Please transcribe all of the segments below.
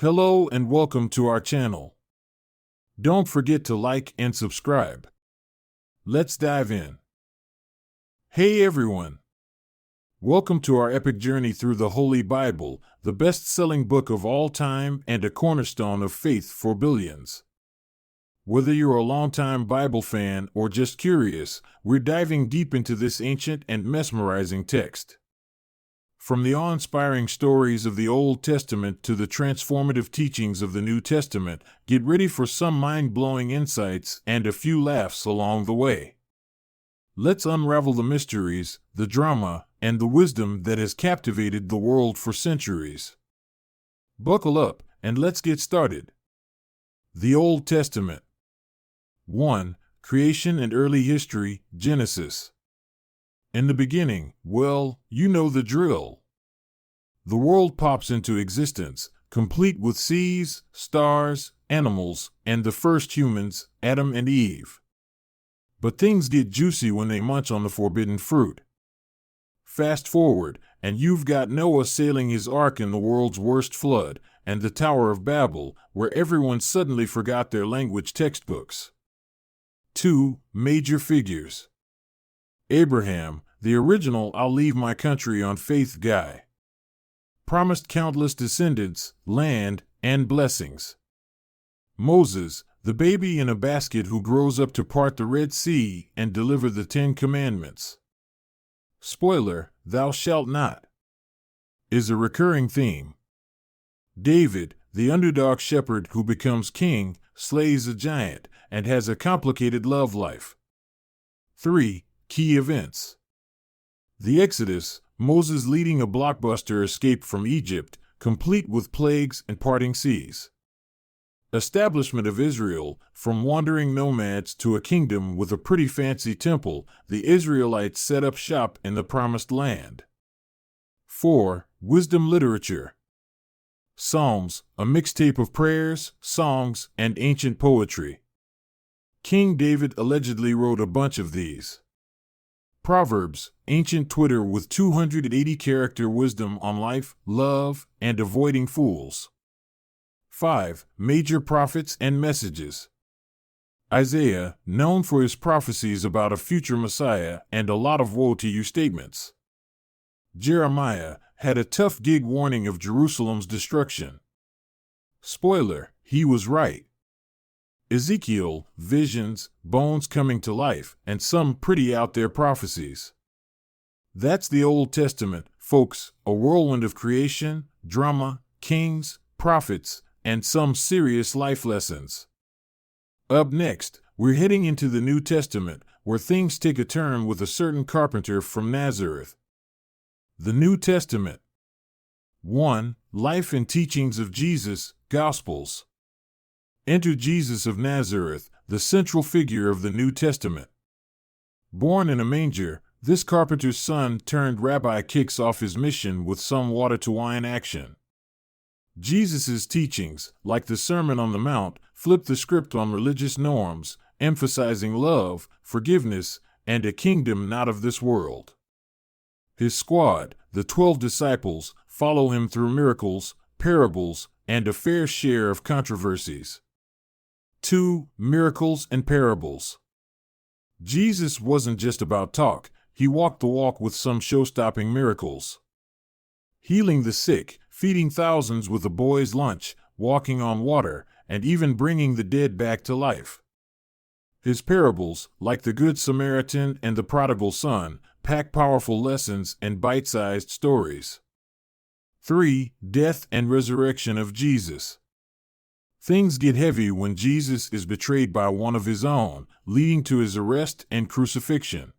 Hello and welcome to our channel. Don't forget to like and subscribe. Let's dive in. Hey everyone! Welcome to our epic journey through the Holy Bible, the best-selling book of all time and a cornerstone of faith for billions. Whether you're a longtime Bible fan or just curious, we're diving deep into this ancient and mesmerizing text. From the awe-inspiring stories of the Old Testament to the transformative teachings of the New Testament, get ready for some mind-blowing insights and a few laughs along the way. Let's unravel the mysteries, the drama, and the wisdom that has captivated the world for centuries. Buckle up, and let's get started. The Old Testament. 1. Creation and early history, Genesis. In the beginning, well, you know the drill. The world pops into existence, complete with seas, stars, animals, and the first humans, Adam and Eve. But things get juicy when they munch on the forbidden fruit. Fast forward, and you've got Noah sailing his ark in the world's worst flood, and the Tower of Babel, where everyone suddenly forgot their language textbooks. 2. Major figures. Abraham, the original I'll leave my country on faith guy. Promised countless descendants, land, and blessings. Moses, the baby in a basket who grows up to part the Red Sea and deliver the 10 Commandments. Spoiler, thou shalt not, is a recurring theme. David, the underdog shepherd who becomes king, slays a giant, and has a complicated love life. 3. Key events. The Exodus, Moses leading a blockbuster escape from Egypt, complete with plagues and parting seas. Establishment of Israel, from wandering nomads to a kingdom with a pretty fancy temple, the Israelites set up shop in the Promised Land. 4. Wisdom literature. Psalms, a mixtape of prayers, songs, and ancient poetry. King David allegedly wrote a bunch of these. Proverbs, ancient Twitter with 280-character wisdom on life, love, and avoiding fools. 5. Major prophets and messages. Isaiah, known for his prophecies about a future Messiah and a lot of woe-to-you statements. Jeremiah had a tough gig warning of Jerusalem's destruction. Spoiler, he was right. Ezekiel, visions, bones coming to life, and some pretty out-there prophecies. That's the Old Testament, folks, a whirlwind of creation, drama, kings, prophets, and some serious life lessons. Up next, we're heading into the New Testament, where things take a turn with a certain carpenter from Nazareth. The New Testament. 1. Life and teachings of Jesus, Gospels. Enter Jesus of Nazareth, the central figure of the New Testament. Born in a manger, this carpenter's son turned rabbi kicks off his mission with some water-to-wine action. Jesus' teachings, like the Sermon on the Mount, flip the script on religious norms, emphasizing love, forgiveness, and a kingdom not of this world. His squad, the 12 disciples, follow him through miracles, parables, and a fair share of controversies. 2. Miracles and parables. Jesus wasn't just about talk, he walked the walk with some show-stopping miracles. Healing the sick, feeding thousands with a boy's lunch, walking on water, and even bringing the dead back to life. His parables, like the Good Samaritan and the Prodigal Son, pack powerful lessons and bite-sized stories. 3. Death and resurrection of Jesus. Things get heavy when Jesus is betrayed by one of his own, leading to his arrest and crucifixion.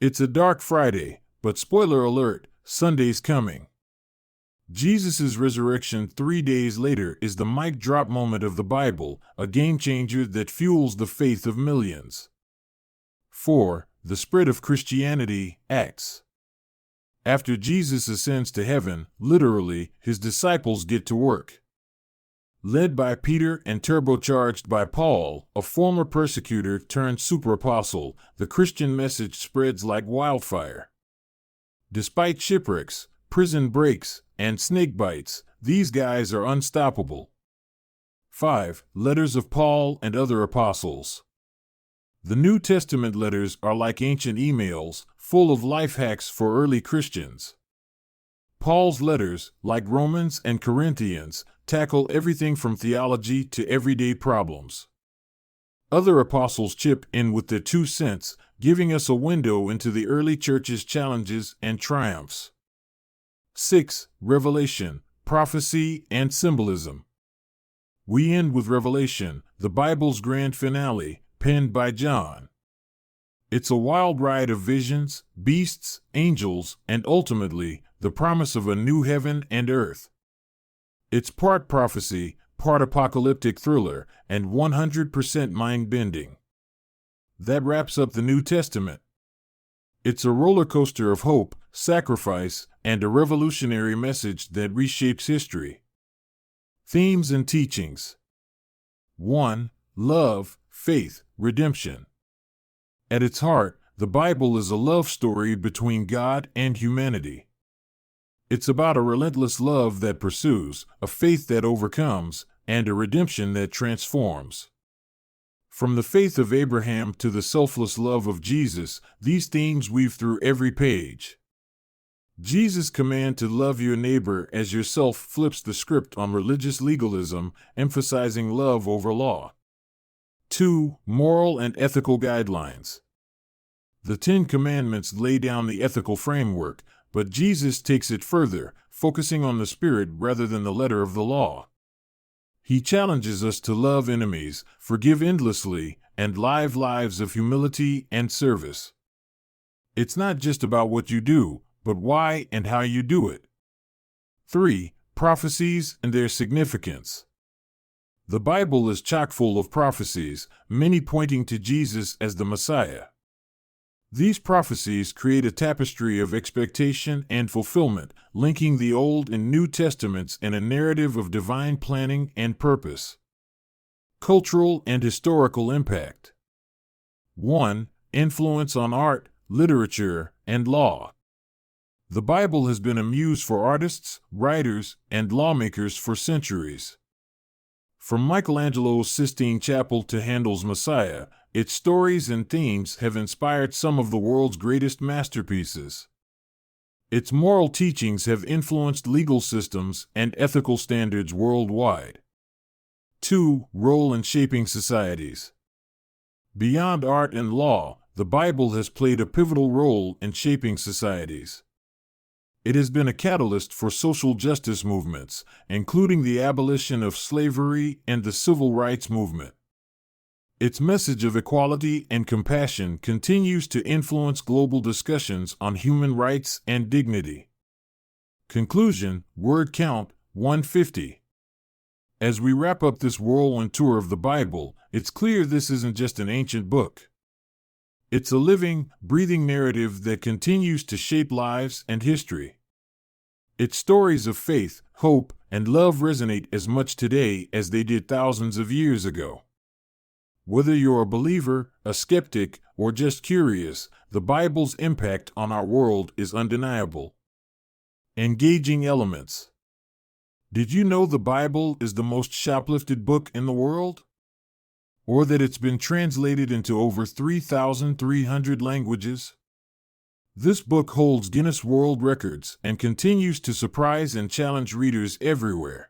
It's a dark Friday, but spoiler alert, Sunday's coming. Jesus' resurrection 3 days later is the mic drop moment of the Bible, a game-changer that fuels the faith of millions. 4. The spread of Christianity, Acts. After Jesus ascends to heaven, literally, his disciples get to work. Led by Peter and turbocharged by Paul, a former persecutor turned super apostle, the Christian message spreads like wildfire. Despite shipwrecks, prison breaks, and snake bites, these guys are unstoppable. 5. Letters of Paul and other apostles. The New Testament letters are like ancient emails, full of life hacks for early Christians. Paul's letters, like Romans and Corinthians, tackle everything from theology to everyday problems. Other apostles chip in with their 2 cents, giving us a window into the early church's challenges and triumphs. 6. Revelation, prophecy, and symbolism. We end with Revelation, the Bible's grand finale, penned by John. It's a wild ride of visions, beasts, angels, and ultimately, the promise of a new heaven and earth. It's part prophecy, part apocalyptic thriller, and 100% mind-bending. That wraps up the New Testament. It's a roller coaster of hope, sacrifice, and a revolutionary message that reshapes history. Themes and teachings. 1. Love, faith, redemption. At its heart, the Bible is a love story between God and humanity. It's about a relentless love that pursues, a faith that overcomes, and a redemption that transforms. From the faith of Abraham to the selfless love of Jesus, these themes weave through every page. Jesus' command to love your neighbor as yourself flips the script on religious legalism, emphasizing love over law. 2. Moral and ethical guidelines. The 10 Commandments lay down the ethical framework, but Jesus takes it further, focusing on the spirit rather than the letter of the law. He challenges us to love enemies, forgive endlessly, and live lives of humility and service. It's not just about what you do, but why and how you do it. 3. Prophecies and their significance. The Bible is chock full of prophecies, many pointing to Jesus as the Messiah. These prophecies create a tapestry of expectation and fulfillment, linking the Old and New Testaments in a narrative of divine planning and purpose. Cultural and historical impact. 1. Influence on art, literature, and law. The Bible has been a muse for artists, writers, and lawmakers for centuries. From Michelangelo's Sistine Chapel to Handel's Messiah, its stories and themes have inspired some of the world's greatest masterpieces. Its moral teachings have influenced legal systems and ethical standards worldwide. 2. Role in shaping societies. Beyond art and law, the Bible has played a pivotal role in shaping societies. It has been a catalyst for social justice movements, including the abolition of slavery and the civil rights movement. Its message of equality and compassion continues to influence global discussions on human rights and dignity. Conclusion, word count, 150. As we wrap up this whirlwind tour of the Bible, it's clear this isn't just an ancient book. It's a living, breathing narrative that continues to shape lives and history. Its stories of faith, hope, and love resonate as much today as they did thousands of years ago. Whether you're a believer, a skeptic, or just curious, the Bible's impact on our world is undeniable. Engaging elements. Did you know the Bible is the most shoplifted book in the world? Or that it's been translated into over 3,300 languages? This book holds Guinness World Records and continues to surprise and challenge readers everywhere.